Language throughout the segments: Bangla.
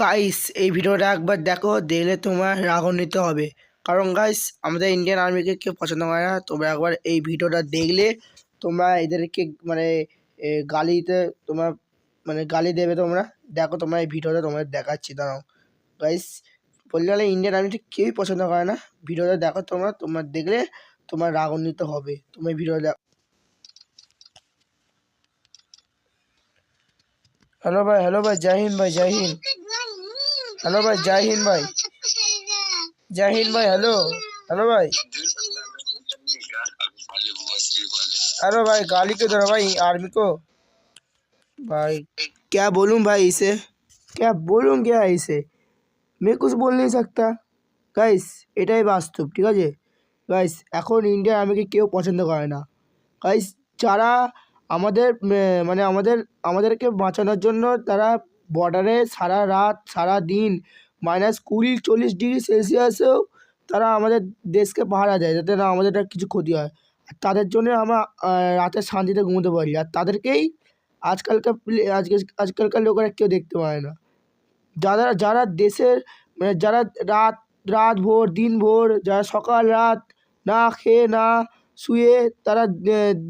গাইস এই ভিডিওটা একবার দেখো, দেখলে তোমার রাগান্বিত হবে। কারণ গাইস আমাদের ইন্ডিয়ান আর্মিকে কেউ পছন্দ করে না। তোমরা একবার এই ভিডিওটা দেখলে তোমরা এদেরকে মানে গালিতে তোমার মানে গালি দেবে তোমরা। দেখো তোমরা এই ভিডিওটা তোমাদের দেখাচ্ছি, দাঁড়াও গাইস। বলতে গেলে ইন্ডিয়ান আর্মিকে কেউই পছন্দ করে না। ভিডিওটা দেখো তোমরা, তোমরা দেখলে তোমার রাগান্বিত হবে। তুমি এই ভিডিওটা দেখো। হ্যালো ভাই, হ্যালো ভাই, জয় হিন্দ ভাই, জয় হিন্দ। হ্যালো ভাই, জয় হিন্দ ভাই, जय हिंद भाई। हेलो हेलो भाई। अरे भाई गाली क्यों दे रहा भाई आर्मी को? भाई क्या बोलूं भाई इसे, क्या बोलूं क्या इसे, मैं कुछ बोल नहीं सकता। গাইস এটাই বাস্তব, ঠিক আছে গাইস। এখন ইন্ডিয়ান আর্মিকে কেউ পছন্দ করে না গাইস। যারা আমাদের মানে আমাদেরকে বাঁচানোর জন্য তারা বর্ডারে সারা রাত সারা দিন -20-40 ডিগ্রি সেলসিয়াসেও তারা আমাদের দেশকে পাহারা দেয়, যাতে না আমাদের কিছু ক্ষতি হয়। আর তাদের জন্য আমরা রাতে শান্তিতে ঘুমোতে পারি। আর তাদেরকেই আজকালকার লোকেরা কেউ দেখতে পায় না। যারা যারা দেশের মানে যারা রাত রাত ভোর দিন ভোর, যারা সকাল রাত না খেয়ে না শুয়ে তারা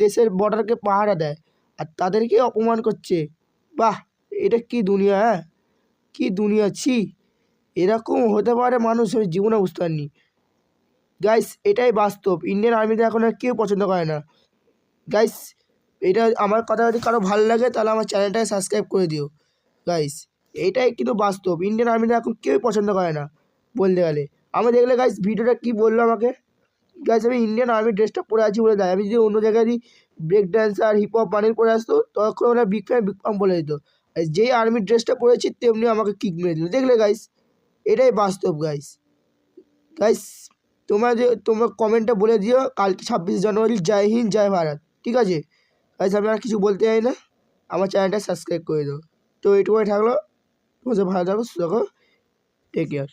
দেশের বর্ডারকে পাহারা দেয়, আর তাদেরকে অপমান করছে। বাহ, এটা কি দুনিয়া! হ্যাঁ, কি দুনিয়া! ছি, এরকম হতে পারে মানুষ, আমি জীবনে বুঝতে পারিনি গাইস। এটাই বাস্তব, ইন্ডিয়ান আর্মিতে এখন আর কেউ পছন্দ করে না গাইস। এটা আমার কথা যদি কারো ভালো লাগে তাহলে আমার চ্যানেলটাকে সাবস্ক্রাইব করে দিও গাইস। এইটাই কিন্তু বাস্তব, ইন্ডিয়ান আর্মিটা এখন কেউই পছন্দ করে না বলতে গেলে। আমি দেখলে গাইস ভিডিওটা কি বললো আমাকে গাইস, আমি ইন্ডিয়ান আর্মি ড্রেসটা পরে আছি বলে দেয়। আমি যদি অন্য জায়গায় ব্রেক ড্যান্সার হিপ হপ বানিয়ে পরে আসতো তখন ওরা বিগ ফাম বলে দিত। যেই আর্মি ড্রেসটা পরেছি তেমনি আমাকে কিক মেরে দিল, দেখলে গাইস। এটাই বাস্তব গাইস। গাইস তোমরা কমেন্টে বলে দিও কালকে 26 জানুয়ারি জয় হিন্দ জয় ভারত, ঠিক আছে গাইস। আমি আর কিছু বলতে চাই না, আমার চ্যানেলটা সাবস্ক্রাইব করে দাও। তো এইটুকুই থাকলো, তোমাদের ভালো থাকো, সুস্থ থাকো, টেক কেয়ার।